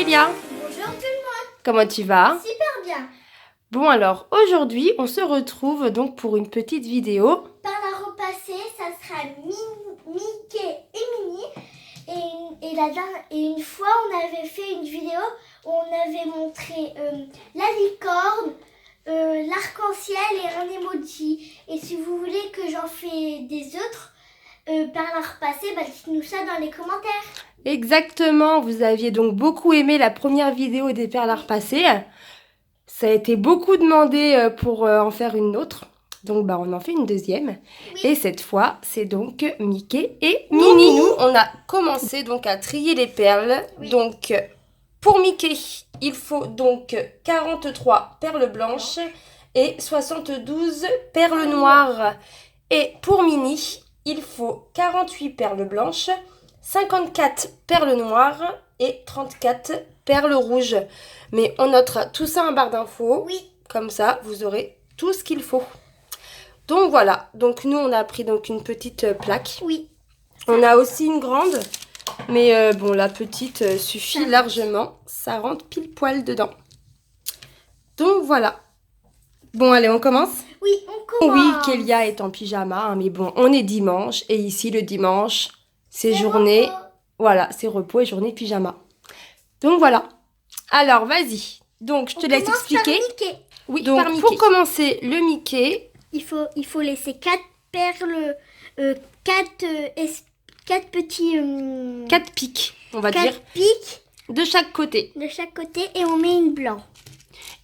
Célia. Bonjour tout le monde. Comment tu vas? Super bien. Bon alors, aujourd'hui, on se retrouve donc pour une petite vidéo. Par la repassée, ça sera Mickey et Minnie. Et une fois, on avait fait une vidéo où on avait montré la licorne, l'arc-en-ciel et un emoji. Et si vous voulez que j'en fais des autres par la repassée, dites-nous ça dans les commentaires. Exactement, vous aviez donc beaucoup aimé la première vidéo des perles à repasser. Ça a été beaucoup demandé pour en faire une autre. Donc on en fait une deuxième. Oui. Et cette fois, c'est donc Mickey et Minnie. Nous, on a commencé donc à trier les perles. Oui. Donc pour Mickey, il faut donc 43 perles blanches et 72 perles noires. Et pour Minnie, il faut 48 perles blanches, 54 perles noires et 34 perles rouges. Mais on notera tout ça en barre d'infos. Oui. Comme ça, vous aurez tout ce qu'il faut. Donc voilà. Donc nous, on a pris donc une petite plaque. Oui. On a aussi une grande. Mais bon, la petite suffit largement. Ça rentre pile poil dedans. Donc voilà. Bon, allez, on commence? Oui, on commence. Oui, Kélia est en pyjama. Hein, mais bon, on est dimanche. Et ici, le dimanche, c'est journée... Repos. Voilà, c'est repos et journée pyjama. Donc voilà. Alors, vas-y. Donc, je te laisse expliquer. Par Mickey. Oui, donc, par Mickey. Pour commencer, le Mickey... Il faut laisser 4 perles, 4 petits... 4 pics, on va dire. 4 pics. De chaque côté. De chaque côté et on met une blanche.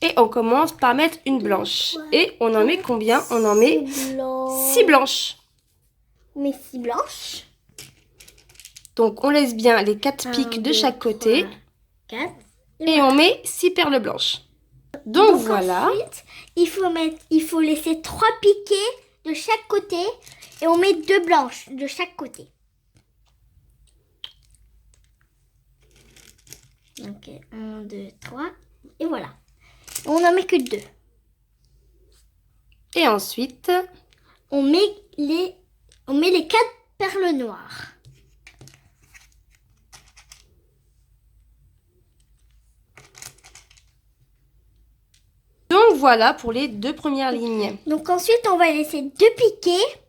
Et on commence par mettre une blanche. Et on en met combien? On en met 6 blanches. On met 6 blanches. Donc, on laisse bien les 4 pics de chaque côté. 4. Et on met 6 perles blanches. Donc voilà. Ensuite, il faut laisser 3 piquets de chaque côté. Et on met 2 blanches de chaque côté. Donc 1, 2, 3. Et voilà. On n'en met que 2. Et ensuite, on met les 4 perles noires. Donc voilà pour les 2 premières lignes. Donc ensuite, on va laisser 2 piquets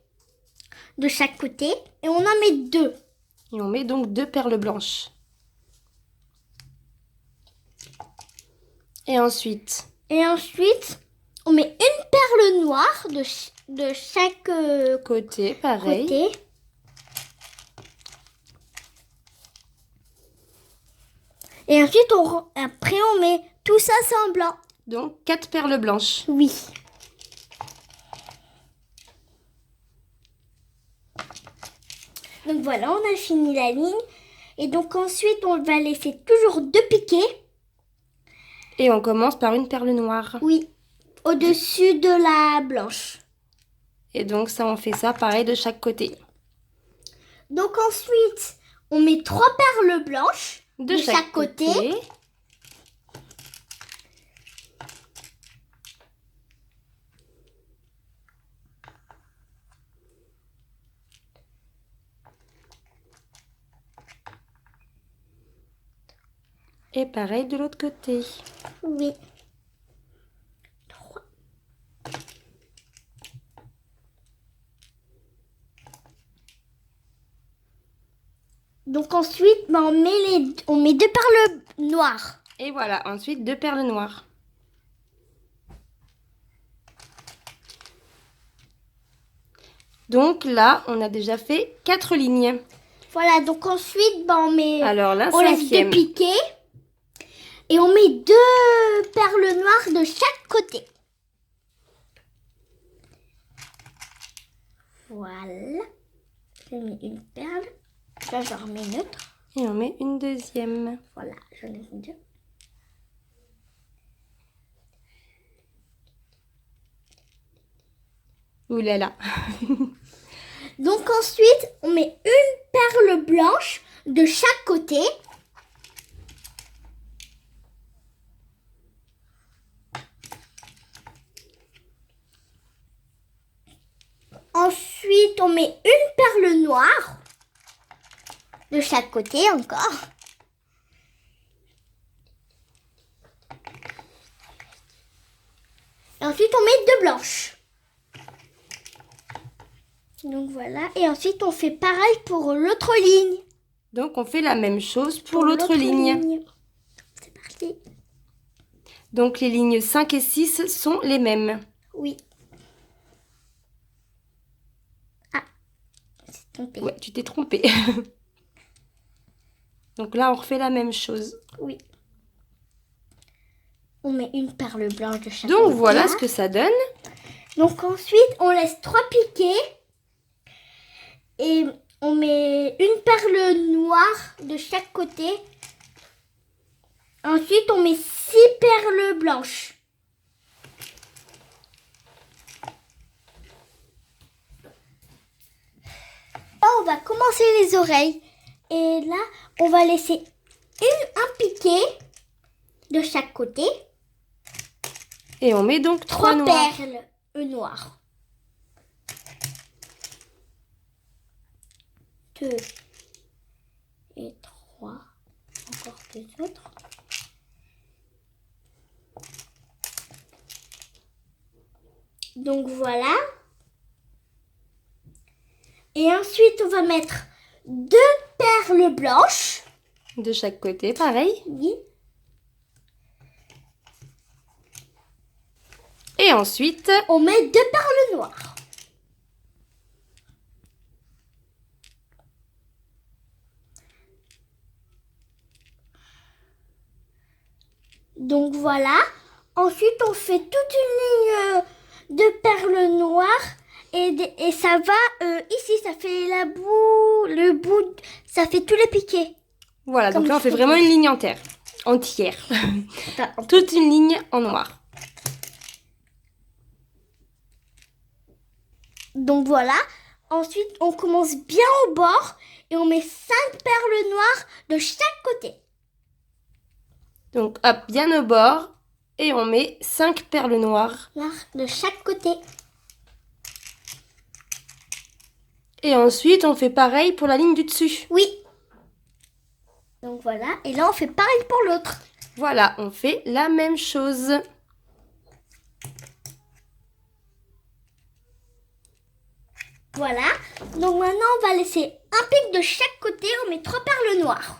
de chaque côté. Et on en met 2. Et on met donc 2 perles blanches. Et ensuite, on met une perle noire de chaque côté, pareil. Côté. Et ensuite, après, on met tout ça semblant. Donc, 4 perles blanches. Oui. Donc voilà, on a fini la ligne. Et donc ensuite, on va laisser toujours 2 piquets. Et on commence par une perle noire. Oui, au-dessus de la blanche. Et donc ça, on fait ça pareil de chaque côté. Donc ensuite, on met 3 perles blanches de chaque côté. Et pareil de l'autre côté. Oui. 3. Donc ensuite, on met 2 perles noires. Et voilà, ensuite 2 perles noires. Donc là, on a déjà fait 4 lignes. Voilà, donc ensuite, on met... Alors là, on laisse 2 piquets. Et on met 2 perles noires de chaque côté. Voilà. Je mets une perle. Là, j'en remets une autre. Et on met une deuxième. Voilà, j'en ai 2. Ouh là là. Donc ensuite, on met une perle blanche de chaque côté. Ensuite, on met une perle noire de chaque côté encore. Et ensuite, on met 2 blanches. Donc voilà. Et ensuite, on fait pareil pour l'autre ligne. Donc on fait la même chose pour l'autre ligne. C'est parti. Donc les lignes 5 et 6 sont les mêmes. Oui. Ah, c'est trompé. Ouais, tu t'es trompé. Donc là, on refait la même chose. Oui. On met une perle blanche de chaque côté. Donc voilà ce que ça donne. Donc ensuite, on laisse 3 piquets. Et on met une perle noire de chaque côté. Ensuite, on met 6 perles blanches. Là, on va commencer les oreilles. Et là, on va laisser un piquet de chaque côté. Et on met donc 3 noirs. Perles noires. 2 et 3. Encore 2 autres. Donc voilà. Et ensuite, on va mettre 2 perles blanches. De chaque côté, pareil. Oui. Et ensuite, On met 2 perles noires. Donc voilà. Ensuite, on fait toute une ligne de perles noires. Et ça va ici, ça fait le bout, ça fait tous les piquets. voilà. Comme Donc là, on je fait fais vraiment tout. une ligne entière. Toute une ligne en noir. Donc voilà. Ensuite, on commence bien au bord et on met 5 perles noires de chaque côté. Donc hop, bien au bord. Et on met 5 perles noires. De chaque côté. Et ensuite, on fait pareil pour la ligne du dessus. Oui. Donc voilà. Et là, on fait pareil pour l'autre. Voilà, on fait la même chose. Voilà. Donc maintenant, on va laisser un pic de chaque côté. On met 3 perles noires.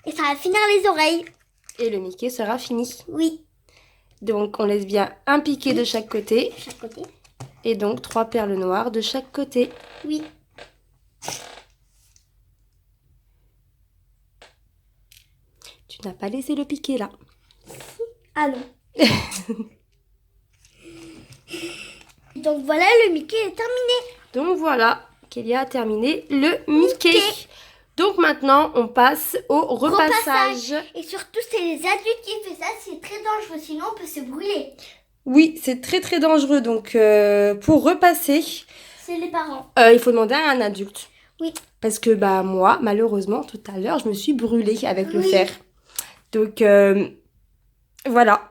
Et ça va finir les oreilles. Et le Mickey sera fini. Oui. Donc, on laisse bien un piqué de chaque côté. De chaque côté. Et donc, 3 perles noires de chaque côté. Oui. Tu n'as pas laissé le piqué là. Ah non. Donc voilà, le Mickey est terminé. Donc voilà, Kélia a terminé le Mickey. Donc maintenant, on passe au repassage. Et surtout, c'est les adultes qui font ça. C'est très dangereux, sinon on peut se brûler. Oui, c'est très très dangereux. Donc pour repasser, C'est les parents. il faut demander à un adulte. Oui. Parce que bah moi, malheureusement, tout à l'heure, je me suis brûlée avec le Oui. fer. Donc voilà.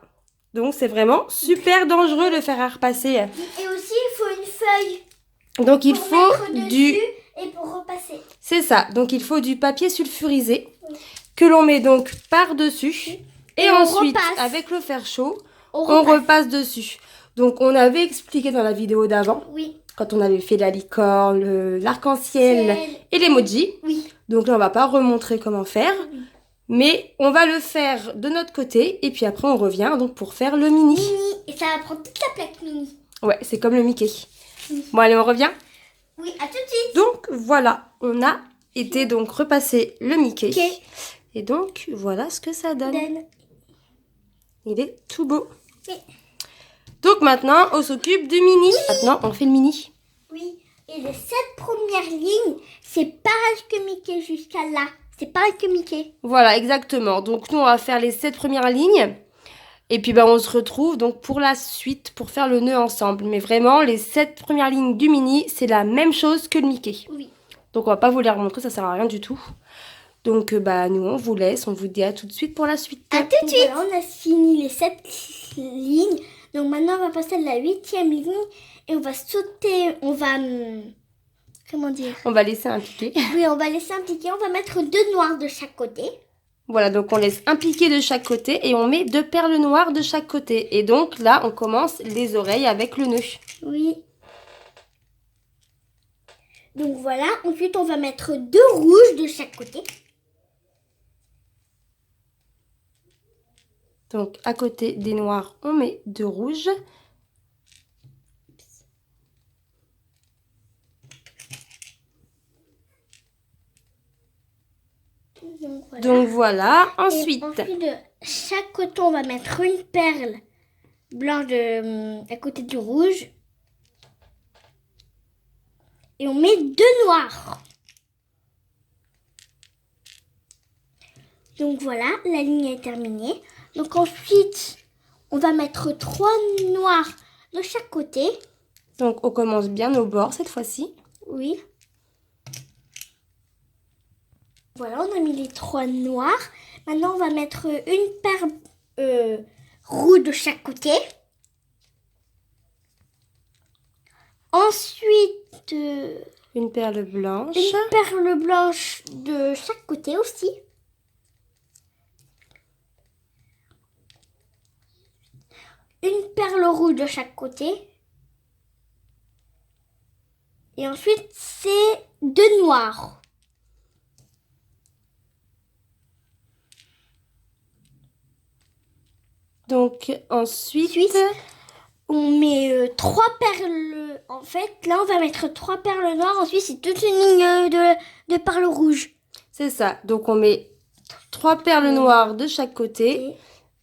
Donc c'est vraiment super dangereux le fer à repasser. Et aussi, il faut une feuille Donc il pour faut mettre dessus et pour repasser. C'est ça. Donc il faut du papier sulfurisé que l'on met donc par-dessus. Et Et on ensuite, repasse. avec le fer chaud, On on repasse. repasse dessus. Donc on avait expliqué dans la vidéo d'avant, Oui. quand on avait fait la licorne, l'arc-en-ciel et l'emoji. Oui. Donc là, on va pas remontrer comment faire. Oui. Mais on va le faire de notre côté. Et puis après, on revient donc pour faire le mini. Mini. Et ça va prendre toute la plaque mini. Ouais, c'est comme le Mickey. Oui. Bon, allez, on revient. Oui, à tout de suite. Donc voilà, on a été donc repasser le Mickey. Ok. Et donc, voilà ce que ça donne. Il est tout beau. Oui. Donc maintenant, on s'occupe du mini. Maintenant, on fait le mini. Oui. Et les 7 premières lignes, c'est pareil que Mickey jusqu'à là. C'est pareil que Mickey. Voilà, exactement. Donc nous, on va faire les 7 premières lignes. Et puis, on se retrouve donc pour la suite, pour faire le nœud ensemble. Mais vraiment, les 7 premières lignes du mini, c'est la même chose que le Mickey. Oui. Donc, on va pas vous les remontrer, ça sert à rien du tout. Donc, nous, on vous laisse. On vous dit à tout de suite pour la suite. À tout de suite. Voilà, on a fini les 7 lignes. Donc maintenant, on va passer à la 8e ligne. Et on va sauter, on va... Comment dire? On va laisser un piqué. Oui, on va laisser un piqué. On va mettre 2 noirs de chaque côté. Voilà, donc on laisse un piqué de chaque côté et on met 2 perles noires de chaque côté. Et donc là, on commence les oreilles avec le nœud. Oui. Donc voilà, ensuite on va mettre 2 rouges de chaque côté. Donc à côté des noirs, on met 2 rouges. Donc voilà. Ensuite, ensuite, de chaque côté, on va mettre une perle blanche à côté du rouge. Et on met 2 noirs. Donc voilà, la ligne est terminée. Donc ensuite, on va mettre 3 noirs de chaque côté. donc on commence bien nos bords cette fois-ci. Oui. Voilà, on a mis les 3 noirs. Maintenant, on va mettre une perle rouge de chaque côté. Ensuite, une perle blanche. Une perle blanche de chaque côté aussi. Une perle rouge de chaque côté. Et ensuite, c'est 2 noirs. Donc ensuite, on met 3 perles. En fait, là, on va mettre 3 perles noires. Ensuite, c'est toute une ligne de perles rouges. C'est ça. Donc on met 3 perles noires de chaque côté.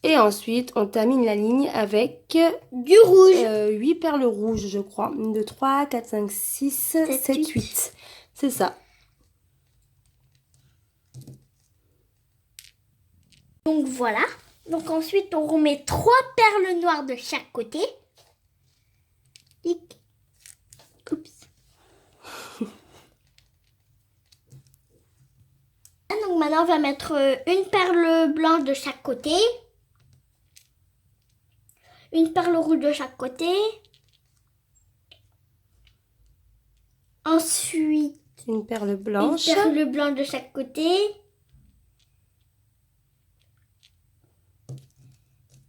Et ensuite, on termine la ligne avec du rouge. 8 perles rouges, je crois. 1, 2, 3, 4, 5, 6, 7, 8. C'est ça. Donc voilà. Donc ensuite, on remet 3 perles noires de chaque côté. Oups. Donc maintenant, on va mettre une perle blanche de chaque côté. Une perle rouge de chaque côté. Ensuite, une perle blanche. Une perle blanche de chaque côté.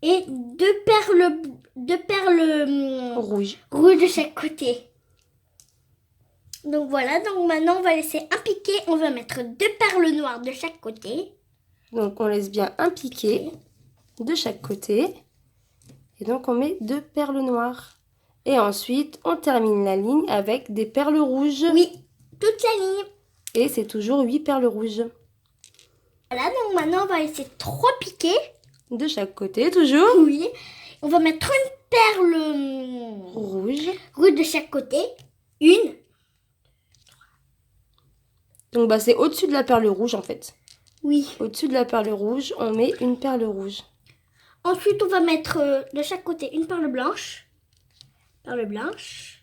Et 2 perles rouges de chaque côté. Donc voilà, donc maintenant on va laisser un piqué. On va mettre 2 perles noires de chaque côté. Donc on laisse bien un piqué de chaque côté. Et donc on met 2 perles noires. Et ensuite on termine la ligne avec des perles rouges. Oui, toute la ligne. Et c'est toujours 8 perles rouges. Voilà, donc maintenant on va laisser 3 piqués. De chaque côté toujours. Oui. On va mettre une perle rouge de chaque côté. Une. Donc bah c'est au-dessus de la perle rouge en fait. Oui. Au-dessus de la perle rouge, on met une perle rouge. Ensuite, on va mettre de chaque côté une perle blanche. Perle blanche.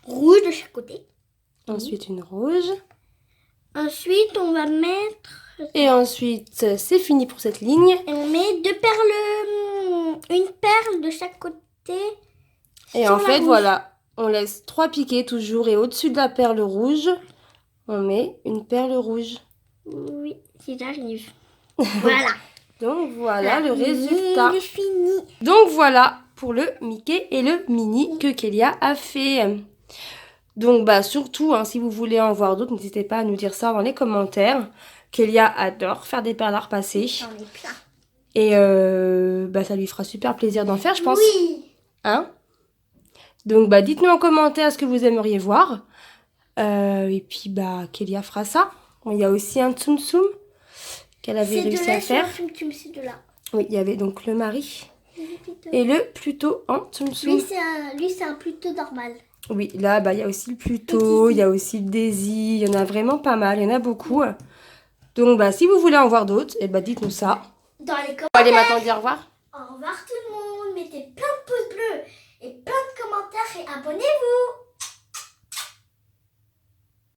Rouge de chaque côté. Ensuite, une rouge. Ensuite, on va mettre... Et ensuite, c'est fini pour cette ligne. Et on met 2 perles... Une perle de chaque côté. Et en fait, voilà, on laisse 3 piquets toujours. Et au-dessus de la perle rouge, on met une perle rouge. Oui, si j'arrive. Voilà. Donc voilà le résultat. Il est fini. Donc voilà pour le Mickey et le Minnie que Kélia a fait. Donc bah surtout, hein, si vous voulez en voir d'autres, n'hésitez pas à nous dire ça dans les commentaires. Kélia adore faire des perles à repasser. J'en ai plein. Et bah ça lui fera super plaisir d'en faire, je pense. Oui. Hein? Donc bah dites-nous en commentaire ce que vous aimeriez voir. Et puis bah Kélia fera ça. Il y a aussi un tsum tsum qu'elle avait réussi à faire. C'est de là. Oui, il y avait donc le mari et le Pluto en tsum tsum. Lui, c'est un Pluto normal. Oui, là, bah, il y a aussi le Pluto, il y a aussi le Daisy, il y en a vraiment pas mal, il y en a beaucoup. Donc, bah, si vous voulez en voir d'autres, eh bah, dites-nous ça. Dans les commentaires. Allez, maintenant, dire au revoir. Au revoir tout le monde, mettez plein de pouces bleus et plein de commentaires et abonnez-vous.